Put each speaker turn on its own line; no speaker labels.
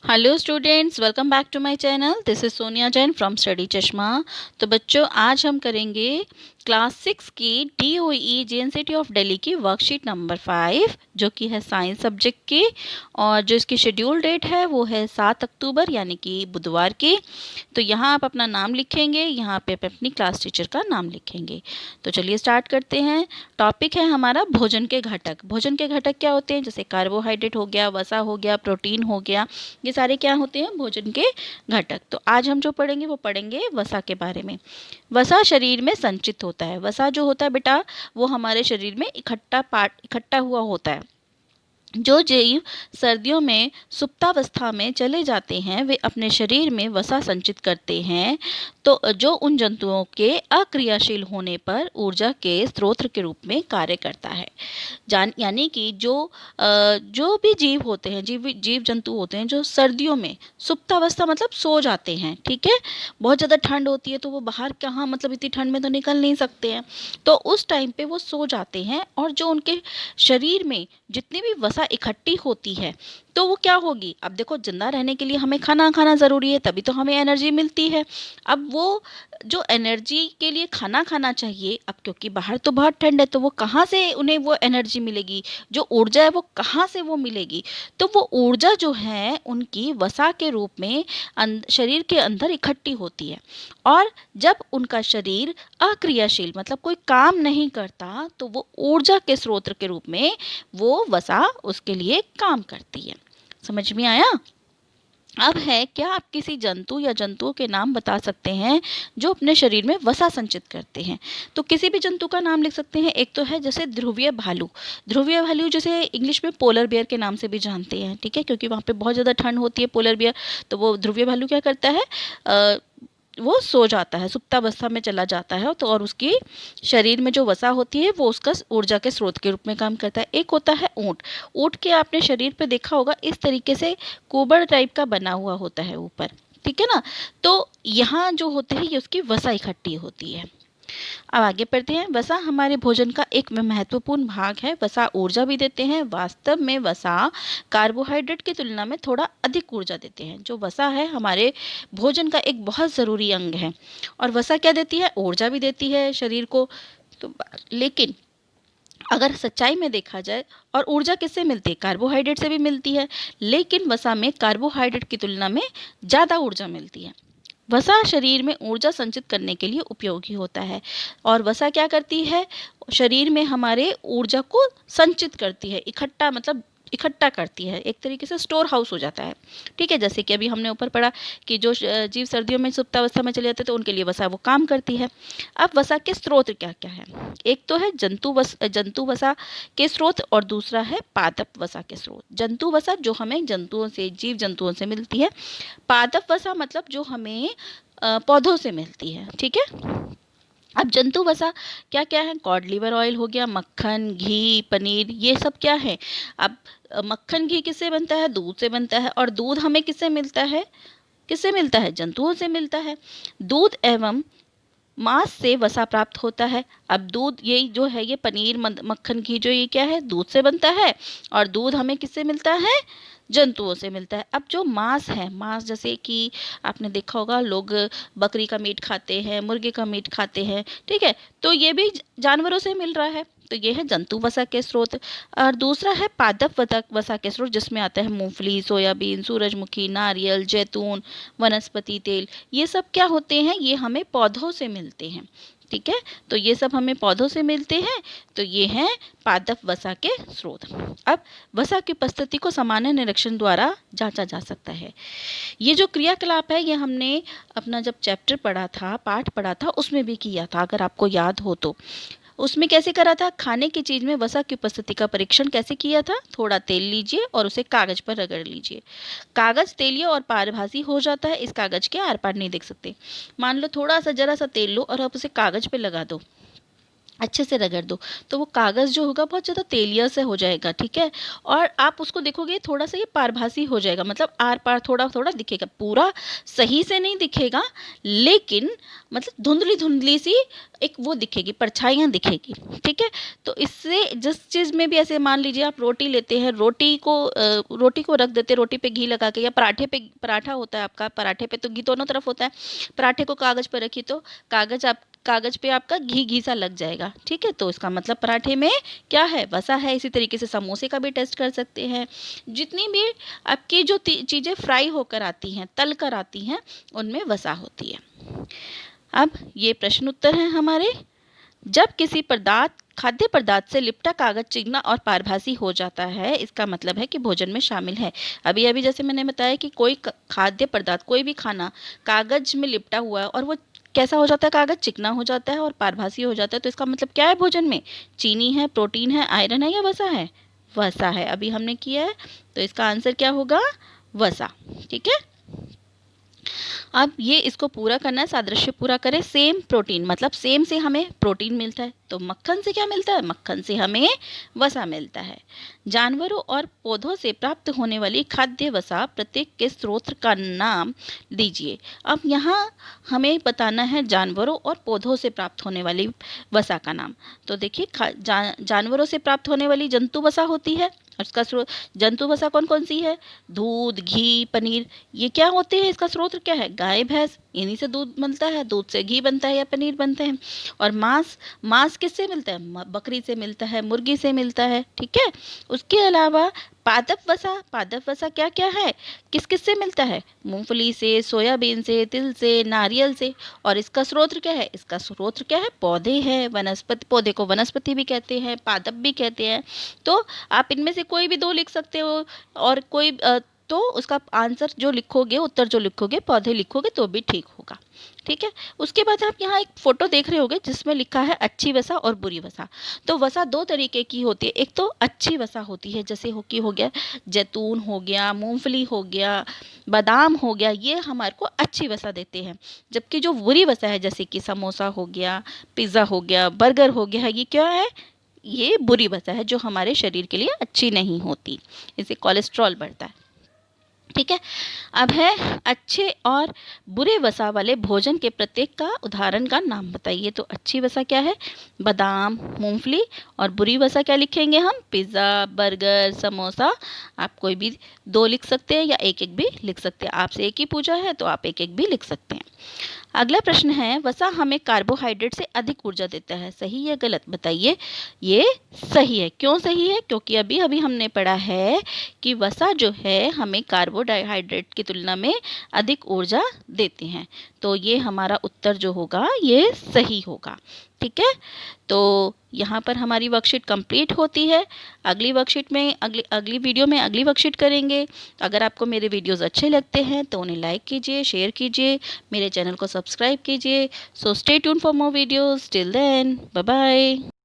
Hello students, welcome back to my channel. This is Sonia Jain from Study Chashma. तो बच्चों, आज हम करेंगे क्लास 6 की DOE JNCT ऑफ दिल्ली की वर्कशीट नंबर 5, जो कि है साइंस सब्जेक्ट की। और जो इसकी शेड्यूल डेट है वो है 7 अक्टूबर यानी कि बुधवार की। तो यहाँ आप अपना नाम लिखेंगे, यहाँ पे आप अपनी क्लास टीचर का नाम लिखेंगे। तो चलिए स्टार्ट करते हैं। टॉपिक है हमारा भोजन के घटक। भोजन के घटक क्या होते हैं? जैसे कार्बोहाइड्रेट हो गया, वसा हो गया, प्रोटीन हो गया, ये सारे क्या होते हैं? भोजन के घटक। तो आज हम जो पढ़ेंगे वो पढ़ेंगे वसा के बारे में। वसा शरीर में संचित होता है। वसा जो होता है बेटा, वो हमारे शरीर में इकट्ठा हुआ होता है। जो जीव सर्दियों में सुप्तावस्था में चले जाते हैं, वे अपने शरीर में वसा संचित करते हैं। तो जो उन जंतुओं के अक्रियाशील होने पर ऊर्जा के स्रोत के रूप में कार्य करता है। यानी कि जो भी जीव होते हैं, जीव जंतु होते हैं जो सर्दियों में सुप्तावस्था मतलब सो जाते हैं, ठीक है। बहुत ज़्यादा ठंड होती है तो वो बाहर कहाँ, मतलब इतनी ठंड में तो निकल नहीं सकते हैं, तो उस टाइम पे वो सो जाते हैं। और जो उनके शरीर में जितनी भी वसा इकट्ठी होती है तो वो क्या होगी? अब देखो, जिंदा रहने के लिए हमें खाना खाना ज़रूरी है, तभी तो हमें एनर्जी मिलती है। अब वो जो एनर्जी के लिए खाना खाना चाहिए, अब क्योंकि बाहर तो बहुत ठंड है तो वो कहाँ से उन्हें वो एनर्जी मिलेगी? जो ऊर्जा है वो कहाँ से वो मिलेगी? तो वो ऊर्जा जो है उनकी वसा के रूप में शरीर के अंदर इकट्ठी होती है। और जब उनका शरीर अक्रियाशील मतलब कोई काम नहीं करता तो वो ऊर्जा के स्रोत के रूप में वो वसा उसके लिए काम करती है। समझ में आया? अब है, क्या आप किसी जंतु या जंतुओं के नाम बता सकते हैं जो अपने शरीर में वसा संचित करते हैं? तो किसी भी जंतु का नाम लिख सकते हैं। एक तो है जैसे ध्रुवीय भालू। ध्रुवीय भालू जैसे इंग्लिश में पोलर बियर के नाम से भी जानते हैं, ठीक है, क्योंकि वहाँ पे बहुत ज़्यादा ठंड होती है, पोलर बियर। तो वो ध्रुवीय भालू क्या करता है, वो सो जाता है, सुप्तावस्था में चला जाता है। तो और उसकी शरीर में जो वसा होती है वो उसका ऊर्जा के स्रोत के रूप में काम करता है। एक होता है ऊँट। ऊँट के आपने शरीर पे देखा होगा, इस तरीके से कुबड़ टाइप का बना हुआ होता है ऊपर, ठीक है ना। तो यहाँ जो होते हैं ये उसकी वसा इकट्ठी होती है। अब आगे बढ़ते हैं। वसा हमारे भोजन का एक महत्वपूर्ण भाग है। वसा ऊर्जा भी देते हैं। वास्तव में वसा कार्बोहाइड्रेट की तुलना में थोड़ा अधिक ऊर्जा देते हैं। जो वसा है हमारे भोजन का एक बहुत ज़रूरी अंग है। और वसा क्या देती है? ऊर्जा भी देती है शरीर को। तो लेकिन अगर सच्चाई में देखा जाए, और ऊर्जा किससे मिलती है? कार्बोहाइड्रेट से भी मिलती है, लेकिन वसा में कार्बोहाइड्रेट की तुलना में ज़्यादा ऊर्जा मिलती है। वसा शरीर में ऊर्जा संचित करने के लिए उपयोगी होता है। और वसा क्या करती है? शरीर में हमारे ऊर्जा को संचित करती है, इकट्ठा मतलब इकट्ठा करती है, एक तरीके से स्टोर हाउस हो जाता है, ठीक है। जैसे कि अभी हमने ऊपर पढ़ा कि जो जीव सर्दियों में सुप्तावस्था में चले जाते हैं तो उनके लिए वसा वो काम करती है। अब वसा के स्रोत क्या क्या है? एक तो है जंतु वसा के स्रोत, और दूसरा है पादप वसा के स्रोत। जंतु वसा जो हमें जंतुओं से, जीव जंतुओं से मिलती है। पादप वसा मतलब जो हमें पौधों से मिलती है, ठीक है। अब जंतु वसा क्या क्या है? कॉड लिवर ऑयल हो गया, मक्खन, घी, पनीर, ये सब क्या है? अब मक्खन घी किससे बनता है? दूध से बनता है। और दूध हमें किससे मिलता है? किससे मिलता है? जंतुओं से मिलता है। दूध एवं मांस से वसा प्राप्त होता है। अब दूध, ये जो है ये पनीर, मक्खन, घी, जो ये क्या है? दूध से बनता है। और दूध हमें किससे मिलता है? जंतुओं से मिलता है। अब जो मांस है, मांस जैसे कि आपने देखा होगा, लोग बकरी का मीट खाते हैं, मुर्गे का मीट खाते हैं, ठीक है, तो ये भी जानवरों से मिल रहा है। तो ये है जंतु वसा के स्रोत। और दूसरा है पादप वसा के स्रोत, जिसमें आता है मूंगफली, सोयाबीन, सूरजमुखी, नारियल, जैतून, वनस्पति तेल। ये सब क्या होते हैं? ये हमें पौधों से मिलते हैं, ठीक है। तो ये सब हमें पौधों से मिलते हैं। तो ये हैं पादप वसा के स्रोत। अब वसा की उपस्थिति को सामान्य निरीक्षण द्वारा जांचा जा सकता है। ये जो क्रियाकलाप है ये हमने अपना जब चैप्टर पढ़ा था, पाठ पढ़ा था, उसमें भी किया था, अगर आपको याद हो तो। उसमें कैसे करा था? खाने की चीज़ में वसा की उपस्थिति का परीक्षण कैसे किया था? थोड़ा तेल लीजिए और उसे कागज पर रगड़ लीजिए। कागज तेलीय और पारभासी हो जाता है, इस कागज के आर पार नहीं देख सकते। मान लो थोड़ा सा, जरा सा तेल लो और आप उसे कागज पे लगा दो, अच्छे से रगड़ दो, तो वो कागज़ जो होगा बहुत ज़्यादा तेलिया से हो जाएगा, ठीक है। और आप उसको देखोगे थोड़ा सा ये पारभासी हो जाएगा, मतलब आर पार थोड़ा थोड़ा दिखेगा, पूरा सही से नहीं दिखेगा, लेकिन मतलब धुंधली धुंधली सी एक वो दिखेगी, परछाइयाँ दिखेगी, ठीक है। तो इससे जिस चीज़ में भी ऐसे मान लीजिए आप रोटी लेते हैं, रोटी को रख देते हैं रोटी पे घी लगा के, या पराठा होता है आपका, पराठे पे तो घी दोनों तरफ होता है, पराठे को कागज़ पर रखिए तो कागज़ पे आपका घी घी सा लग जाएगा, ठीक है। तो इसका मतलब पराठे में क्या है, वसा है। इसी तरीके से समोसे का भी टेस्ट कर सकते हैं। जितनी भी आपकी जो चीज़ें फ्राई होकर आती हैं, तल कर आती हैं, उनमें वसा होती है। अब ये प्रश्न उत्तर हैं हमारे। जब किसी खाद्य पदार्थ से लिपटा कागज चिकना और पारभासी हो जाता है, इसका मतलब है कि भोजन में शामिल है। अभी अभी जैसे मैंने बताया कि कोई खाद्य पदार्थ, कोई भी खाना कागज में लिपटा हुआ है और वो कैसा हो जाता है, कागज चिकना हो जाता है और पारभासी हो जाता है, तो इसका मतलब क्या है, भोजन में चीनी है, प्रोटीन है, आयरन है या वसा है? वसा है। अभी हमने किया है, तो इसका आंसर क्या होगा, वसा, ठीक है। अब ये इसको पूरा करना है, सादृश्य पूरा करें। सेम प्रोटीन, मतलब सेम से हमें प्रोटीन मिलता है, तो मक्खन से क्या मिलता है, मक्खन से हमें वसा मिलता है। जानवरों और पौधों से प्राप्त होने वाली खाद्य वसा प्रत्येक के स्रोत का नाम दीजिए। अब यहाँ हमें बताना है जानवरों और पौधों से प्राप्त होने वाली वसा का नाम। तो देखिए, जानवरों से प्राप्त होने वाली जंतु वसा होती है, और इसका स्रोत, जंतु वसा कौन कौन सी है, दूध, घी, पनीर, ये क्या होते हैं, इसका स्रोत क्या है, गाय भैंस, इन्हीं से दूध बनता है, दूध से घी बनता है या पनीर बनते हैं। और मांस किससे मिलता है, बकरी से मिलता है, मुर्गी से मिलता है, ठीक है। उसके अलावा पादप वसा क्या क्या है, किस किस से मिलता है, मूंगफली से, सोयाबीन से, तिल से, नारियल से। और इसका स्रोत क्या है, इसका स्रोत क्या है, पौधे हैं, वनस्पति, पौधे को वनस्पति भी कहते हैं, पादप भी कहते हैं। तो आप इनमें से कोई भी दो लिख सकते हो, और कोई तो उसका आंसर जो लिखोगे, उत्तर जो लिखोगे, पौधे लिखोगे तो भी ठीक होगा, ठीक है। उसके बाद आप यहाँ एक फोटो देख रहे होगे जिसमें लिखा है अच्छी वसा और बुरी वसा। तो वसा दो तरीके की होती है, एक तो अच्छी वसा होती है, जैसे हो गया जैतून हो गया, मूंगफली हो गया, बादाम हो गया, ये हमारे को अच्छी वसा देते हैं। जबकि जो बुरी वसा है, जैसे कि समोसा हो गया, पिज़्ज़ा हो गया, बर्गर हो गया, ये क्या है, ये बुरी वसा है, जो हमारे शरीर के लिए अच्छी नहीं होती, इससे कोलेस्ट्रॉल बढ़ता है, ठीक है। अब है अच्छे और बुरे वसा वाले भोजन के प्रत्येक का उदाहरण का नाम बताइए। तो अच्छी वसा क्या है, बादाम, मूंगफली, और बुरी वसा क्या लिखेंगे हम, पिज़्ज़ा, बर्गर, समोसा। आप कोई भी दो लिख सकते हैं या एक एक भी लिख सकते हैं, आपसे एक ही पूछा है तो आप एक एक भी लिख सकते हैं। अगला प्रश्न है, वसा हमें कार्बोहाइड्रेट से अधिक ऊर्जा देता है, सही या गलत बताइए। ये सही है। क्यों सही है, क्योंकि अभी अभी हमने पढ़ा है कि वसा जो है हमें कार्बोहाइड्रेट की तुलना में अधिक ऊर्जा देते हैं। तो ये हमारा उत्तर जो होगा ये सही होगा, ठीक है। तो यहाँ पर हमारी वर्कशीट कंप्लीट होती है। अगली वर्कशीट में अगली वीडियो में अगली वर्कशीट करेंगे। अगर आपको मेरे वीडियोस अच्छे लगते हैं तो उन्हें लाइक कीजिए, शेयर कीजिए, मेरे चैनल को सब्सक्राइब कीजिए। So stay tuned for more videos, till then bye bye.